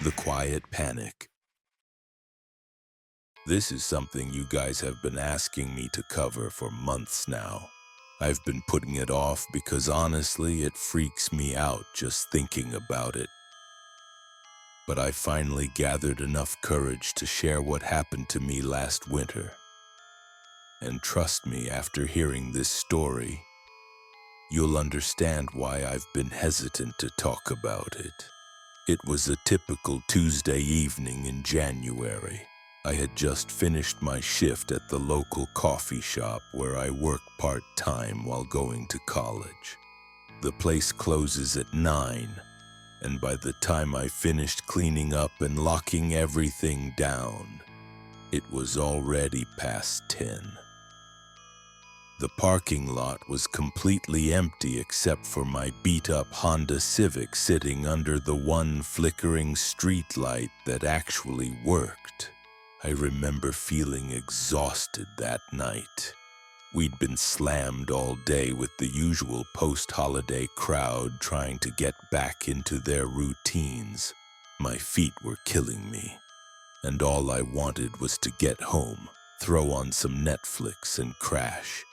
The quiet panic. This is something you guys have been asking me to cover for months now. I've been putting it off because honestly, it freaks me out just thinking about it. But I finally gathered enough courage to share what happened to me last winter. And trust me, after hearing this story, you'll understand why I've been hesitant to talk about it. It was a typical Tuesday evening in January. I had just finished my shift at the local coffee shop where I work part-time while going to college. The place closes at 9, and by the time I finished cleaning up and locking everything down, it was already past 10. The parking lot was completely empty except for my beat-up Honda Civic sitting under the one flickering street light that actually worked. I remember feeling exhausted that night. We'd been slammed all day with the usual post-holiday crowd trying to get back into their routines. My feet were killing me, and all I wanted was to get home, throw on some Netflix, and crash.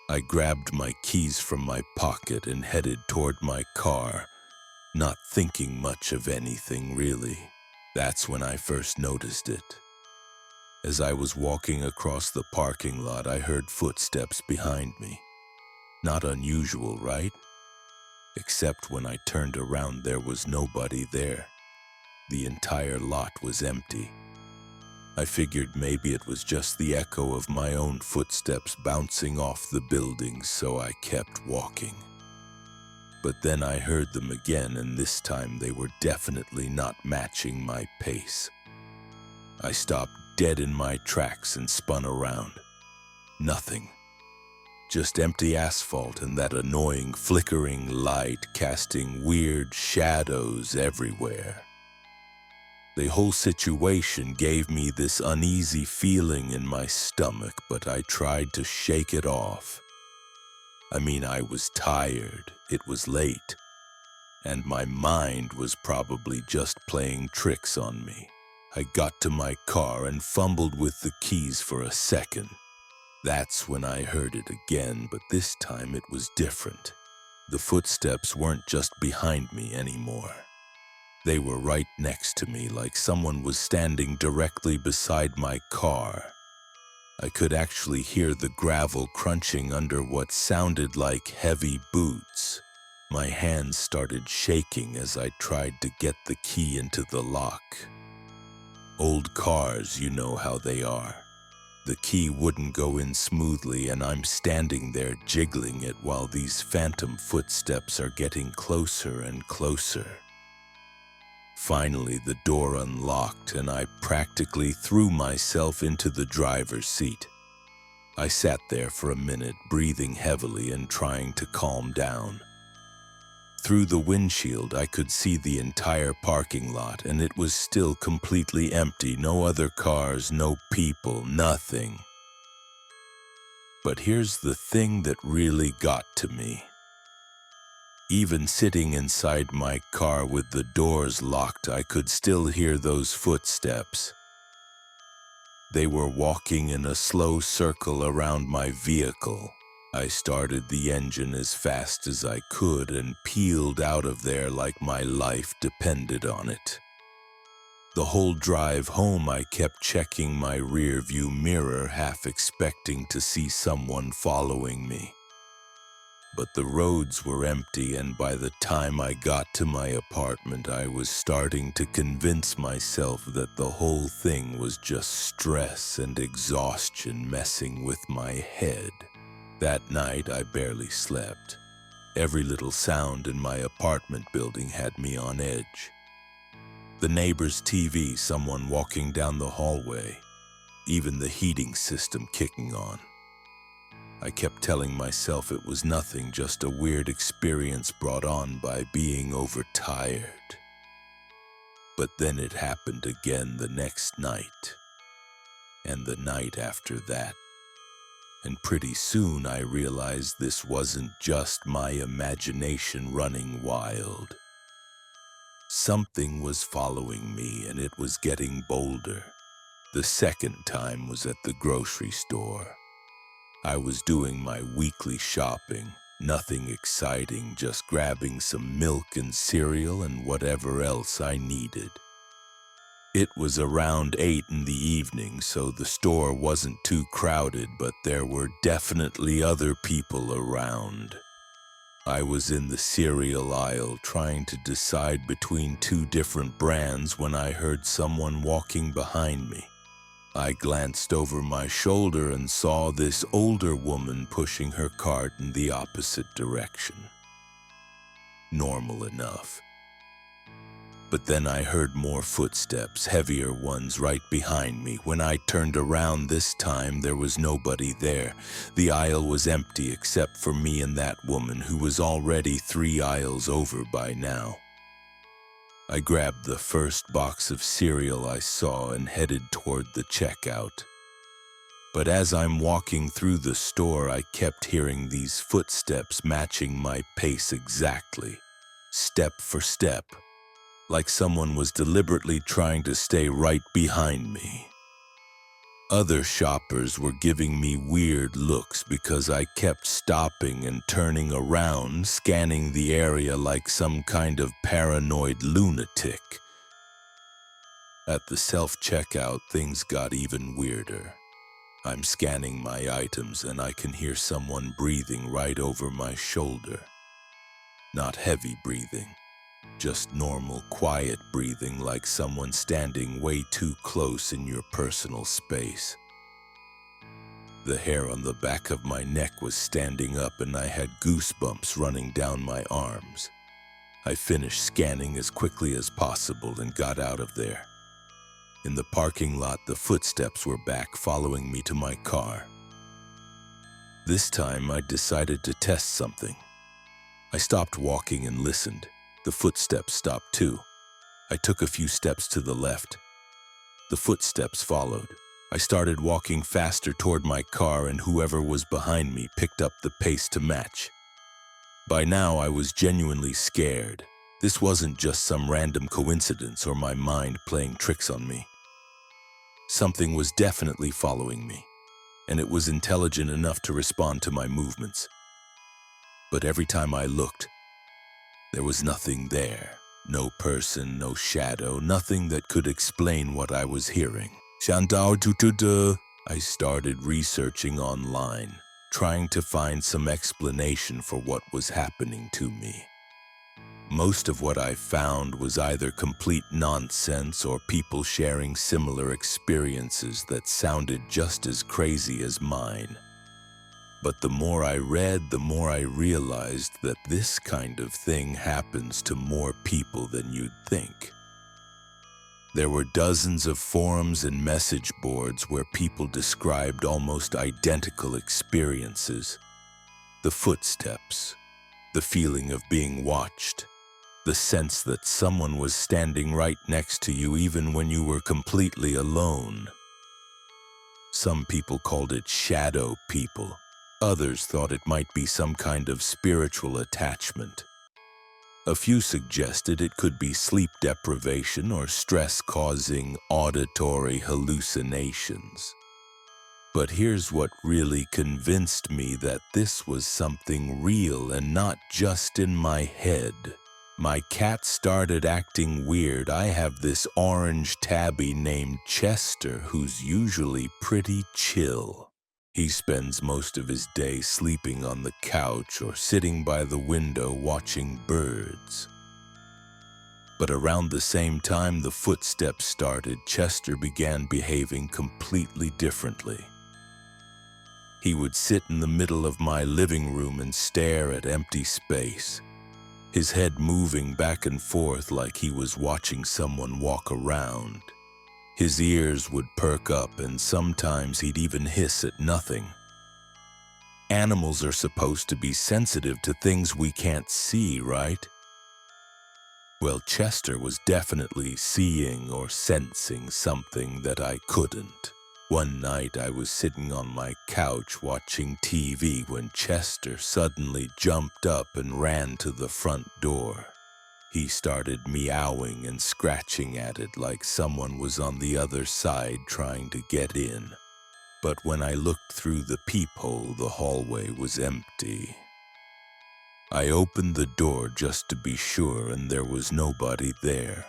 I grabbed my keys from my pocket and headed toward my car, not thinking much of anything really. That's when I first noticed it. As I was walking across the parking lot, I heard footsteps behind me. Not unusual, right? Except when I turned around, there was nobody there. The entire lot was empty. I figured maybe it was just the echo of my own footsteps bouncing off the buildings, so I kept walking. But then I heard them again, and this time they were definitely not matching my pace. I stopped dead in my tracks and spun around. Nothing. Just empty asphalt and that annoying flickering light casting weird shadows everywhere. The whole situation gave me this uneasy feeling in my stomach, but I tried to shake it off. I was tired, it was late, and my mind was probably just playing tricks on me. I got to my car and fumbled with the keys for a second. That's when I heard it again, but this time it was different. The footsteps weren't just behind me anymore. They were right next to me, like someone was standing directly beside my car. I could actually hear the gravel crunching under what sounded like heavy boots. My hands started shaking as I tried to get the key into the lock. Old cars, you know how they are. The key wouldn't go in smoothly, and I'm standing there jiggling it while these phantom footsteps are getting closer and closer. Finally, the door unlocked, and I practically threw myself into the driver's seat. I sat there for a minute, breathing heavily and trying to calm down. Through the windshield, I could see the entire parking lot, and it was still completely empty. No other cars, no people, nothing. But here's the thing that really got to me. Even sitting inside my car with the doors locked, I could still hear those footsteps. They were walking in a slow circle around my vehicle. I started the engine as fast as I could and peeled out of there like my life depended on it. The whole drive home, I kept checking my rear-view mirror, half expecting to see someone following me. But the roads were empty, and by the time I got to my apartment, I was starting to convince myself that the whole thing was just stress and exhaustion messing with my head. That night, I barely slept. Every little sound in my apartment building had me on edge. The neighbor's TV, someone walking down the hallway, even the heating system kicking on. I kept telling myself it was nothing, just a weird experience brought on by being overtired. But then it happened again the next night, and the night after that. And pretty soon I realized this wasn't just my imagination running wild. Something was following me, and it was getting bolder. The second time was at the grocery store. I was doing my weekly shopping, nothing exciting, just grabbing some milk and cereal and whatever else I needed. It was around 8 in the evening, so the store wasn't too crowded, but there were definitely other people around. I was in the cereal aisle trying to decide between two different brands when I heard someone walking behind me. I glanced over my shoulder and saw this older woman pushing her cart in the opposite direction. Normal enough. But then I heard more footsteps, heavier ones right behind me. When I turned around this time, there was nobody there. The aisle was empty except for me and that woman who was already 3 aisles over by now. I grabbed the first box of cereal I saw and headed toward the checkout. But as I'm walking through the store, I kept hearing these footsteps matching my pace exactly, step for step, like someone was deliberately trying to stay right behind me. Other shoppers were giving me weird looks because I kept stopping and turning around, scanning the area like some kind of paranoid lunatic. At the self-checkout, things got even weirder. I'm scanning my items and I can hear someone breathing right over my shoulder. Not heavy breathing, just normal, quiet breathing, like someone standing way too close in your personal space. The hair on the back of my neck was standing up and I had goosebumps running down my arms. I finished scanning as quickly as possible and got out of there. In the parking lot, the footsteps were back, following me to my car. This time, I decided to test something. I stopped walking and listened. The footsteps stopped too. I took a few steps to the left. The footsteps followed. I started walking faster toward my car, and whoever was behind me picked up the pace to match. By now, I was genuinely scared. This wasn't just some random coincidence or my mind playing tricks on me. Something was definitely following me, and it was intelligent enough to respond to my movements. But every time I looked, there was nothing there. No person, no shadow, nothing that could explain what I was hearing. I started researching online, trying to find some explanation for what was happening to me. Most of what I found was either complete nonsense or people sharing similar experiences that sounded just as crazy as mine. But the more I read, the more I realized that this kind of thing happens to more people than you'd think. There were dozens of forums and message boards where people described almost identical experiences. The footsteps, the feeling of being watched, the sense that someone was standing right next to you even when you were completely alone. Some people called it shadow people. Others thought it might be some kind of spiritual attachment. A few suggested it could be sleep deprivation or stress causing auditory hallucinations. But here's what really convinced me that this was something real and not just in my head. My cat started acting weird. I have this orange tabby named Chester who's usually pretty chill. He spends most of his day sleeping on the couch or sitting by the window watching birds. But around the same time the footsteps started, Chester began behaving completely differently. He would sit in the middle of my living room and stare at empty space, his head moving back and forth like he was watching someone walk around. His ears would perk up, and sometimes he'd even hiss at nothing. Animals are supposed to be sensitive to things we can't see, right? Well, Chester was definitely seeing or sensing something that I couldn't. One night I was sitting on my couch watching TV when Chester suddenly jumped up and ran to the front door. He started meowing and scratching at it like someone was on the other side trying to get in. But when I looked through the peephole, the hallway was empty. I opened the door just to be sure, and there was nobody there.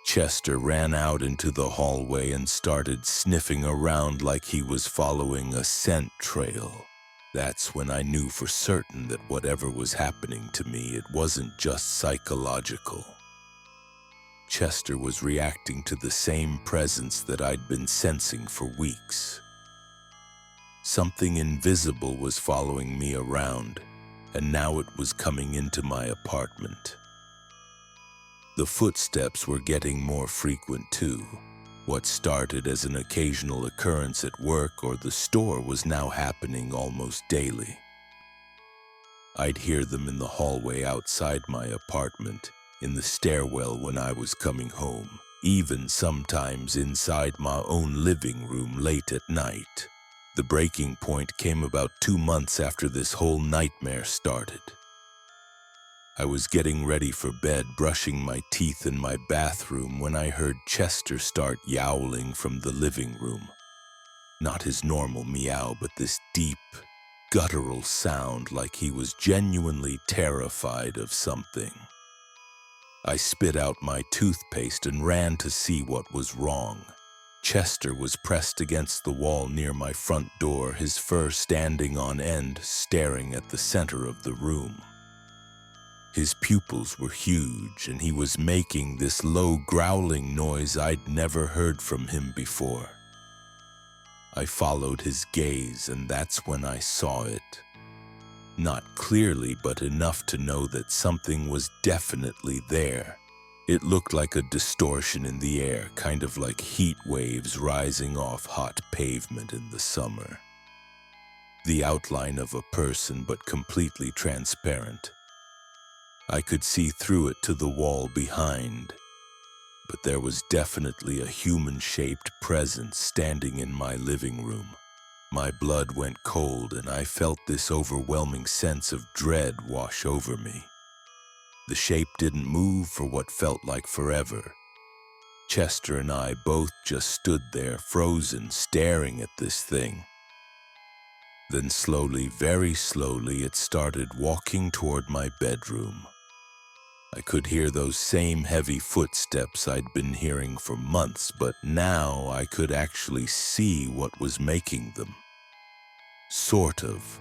Chester ran out into the hallway and started sniffing around like he was following a scent trail. That's when I knew for certain that whatever was happening to me, it wasn't just psychological. Chester was reacting to the same presence that I'd been sensing for weeks. Something invisible was following me around, and now it was coming into my apartment. The footsteps were getting more frequent too. What started as an occasional occurrence at work or the store was now happening almost daily. I'd hear them in the hallway outside my apartment, in the stairwell when I was coming home, even sometimes inside my own living room late at night. The breaking point came about 2 months after this whole nightmare started. I was getting ready for bed, brushing my teeth in my bathroom, when I heard Chester start yowling from the living room. Not his normal meow, but this deep, guttural sound like he was genuinely terrified of something. I spit out my toothpaste and ran to see what was wrong. Chester was pressed against the wall near my front door, his fur standing on end, staring at the center of the room. His pupils were huge, and he was making this low growling noise I'd never heard from him before. I followed his gaze, and that's when I saw it. Not clearly, but enough to know that something was definitely there. It looked like a distortion in the air, kind of like heat waves rising off hot pavement in the summer. The outline of a person, but completely transparent. I could see through it to the wall behind, but there was definitely a human-shaped presence standing in my living room. My blood went cold, and I felt this overwhelming sense of dread wash over me. The shape didn't move for what felt like forever. Chester and I both just stood there, frozen, staring at this thing. Then slowly, very slowly, it started walking toward my bedroom. I could hear those same heavy footsteps I'd been hearing for months, but now I could actually see what was making them. Sort of.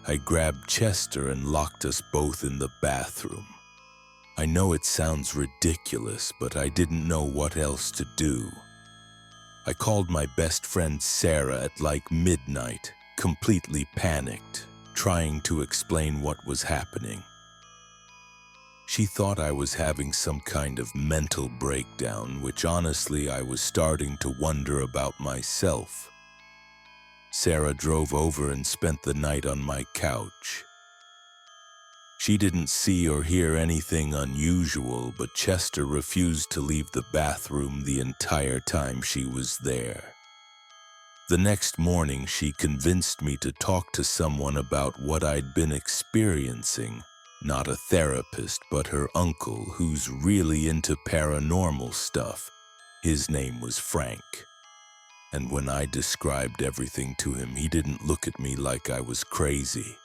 I grabbed Chester and locked us both in the bathroom. I know it sounds ridiculous, but I didn't know what else to do. I called my best friend Sarah at like midnight, completely panicked, trying to explain what was happening. She thought I was having some kind of mental breakdown, which honestly I was starting to wonder about myself. Sarah drove over and spent the night on my couch. She didn't see or hear anything unusual, but Chester refused to leave the bathroom the entire time she was there. The next morning, she convinced me to talk to someone about what I'd been experiencing. Not a therapist, but her uncle, who's really into paranormal stuff. His name was Frank. And when I described everything to him, he didn't look at me like I was crazy.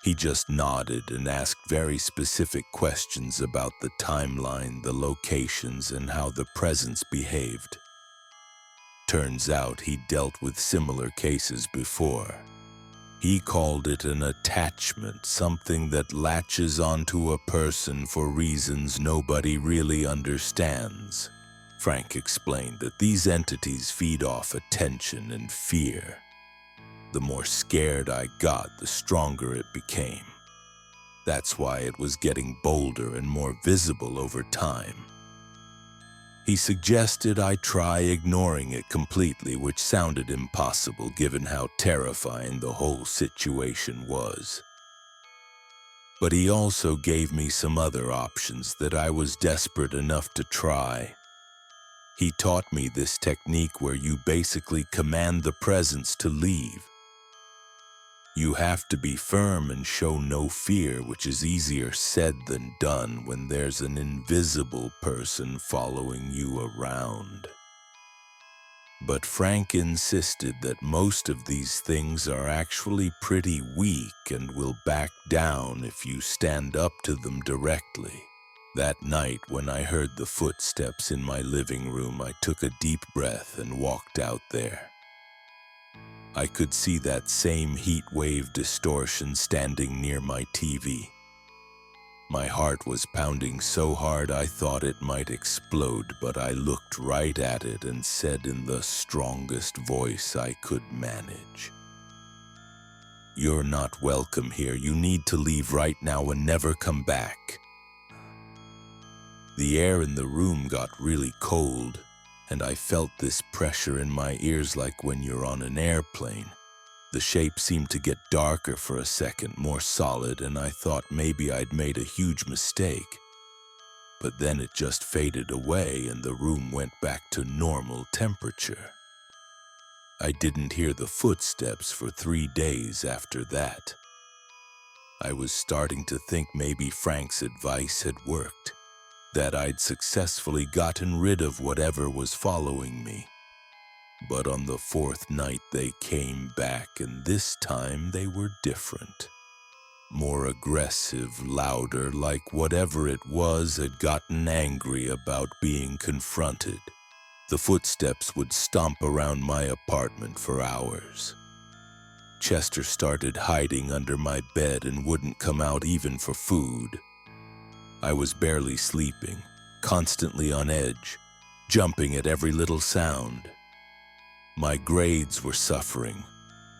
He just nodded and asked very specific questions about the timeline, the locations, and how the presence behaved. Turns out he dealt with similar cases before. He called it an attachment, something that latches onto a person for reasons nobody really understands. Frank explained that these entities feed off attention and fear. The more scared I got, the stronger it became. That's why it was getting bolder and more visible over time. He suggested I try ignoring it completely, which sounded impossible given how terrifying the whole situation was. But he also gave me some other options that I was desperate enough to try. He taught me this technique where you basically command the presence to leave. You have to be firm and show no fear, which is easier said than done when there's an invisible person following you around. But Frank insisted that most of these things are actually pretty weak and will back down if you stand up to them directly. That night, when I heard the footsteps in my living room, I took a deep breath and walked out there. I could see that same heat wave distortion standing near my TV. My heart was pounding so hard I thought it might explode, but I looked right at it and said in the strongest voice I could manage, "You're not welcome here. You need to leave right now and never come back." The air in the room got really cold, and I felt this pressure in my ears like when you're on an airplane. The shape seemed to get darker for a second, more solid, and I thought maybe I'd made a huge mistake. But then it just faded away and the room went back to normal temperature. I didn't hear the footsteps for 3 days after that. I was starting to think maybe Frank's advice had worked, that I'd successfully gotten rid of whatever was following me. But on the 4th night they came back, and this time they were different. More aggressive, louder, like whatever it was had gotten angry about being confronted. The footsteps would stomp around my apartment for hours. Chester started hiding under my bed and wouldn't come out even for food. I was barely sleeping, constantly on edge, jumping at every little sound. My grades were suffering.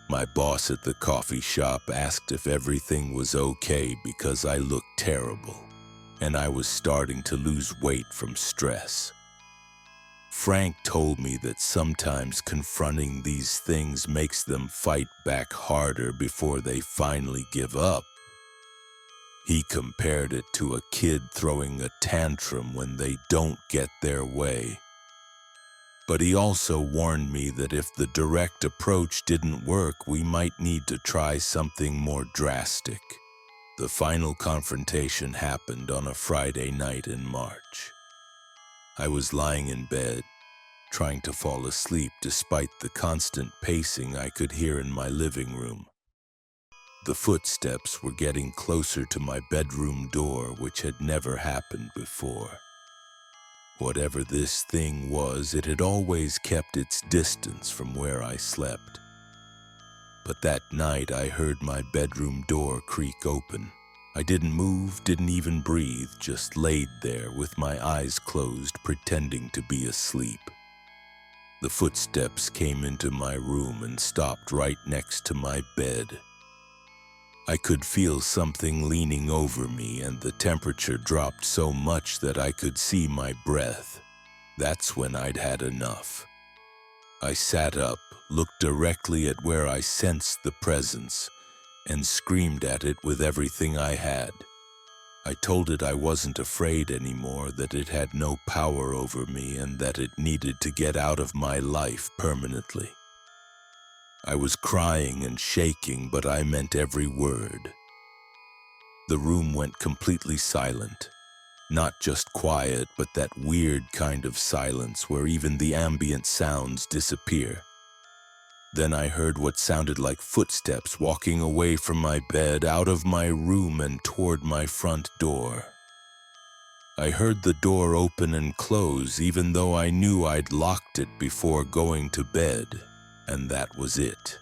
My boss at the coffee shop asked if everything was okay because I looked terrible, and I was starting to lose weight from stress. Frank told me that sometimes confronting these things makes them fight back harder before they finally give up. He compared it to a kid throwing a tantrum when they don't get their way. But he also warned me that if the direct approach didn't work, we might need to try something more drastic. The final confrontation happened on a Friday night in March. I was lying in bed, trying to fall asleep despite the constant pacing I could hear in my living room. The footsteps were getting closer to my bedroom door, which had never happened before. Whatever this thing was, it had always kept its distance from where I slept. But that night I heard my bedroom door creak open. I didn't move, didn't even breathe, just laid there with my eyes closed, pretending to be asleep. The footsteps came into my room and stopped right next to my bed. I could feel something leaning over me, and the temperature dropped so much that I could see my breath. That's when I'd had enough. I sat up, looked directly at where I sensed the presence, and screamed at it with everything I had. I told it I wasn't afraid anymore, that it had no power over me, and that it needed to get out of my life permanently. I was crying and shaking, but I meant every word. The room went completely silent. Not just quiet, but that weird kind of silence where even the ambient sounds disappear. Then I heard what sounded like footsteps walking away from my bed, out of my room and toward my front door. I heard the door open and close, even though I knew I'd locked it before going to bed. And that was it.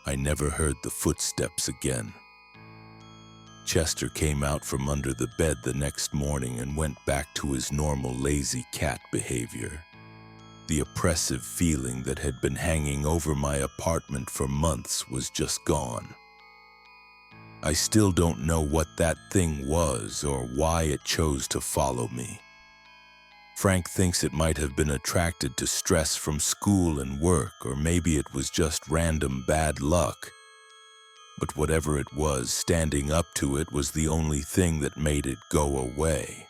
I never heard the footsteps again. Chester came out from under the bed the next morning and went back to his normal lazy cat behavior. The oppressive feeling that had been hanging over my apartment for months was just gone. I still don't know what that thing was or why it chose to follow me. Frank thinks it might have been attracted to stress from school and work, or maybe it was just random bad luck. But whatever it was, standing up to it was the only thing that made it go away.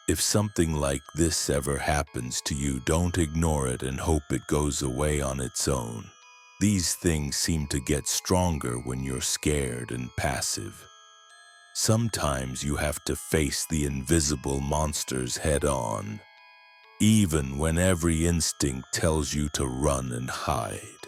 If something like this ever happens to you, don't ignore it and hope it goes away on its own. These things seem to get stronger when you're scared and passive. Sometimes you have to face the invisible monsters head on, even when every instinct tells you to run and hide.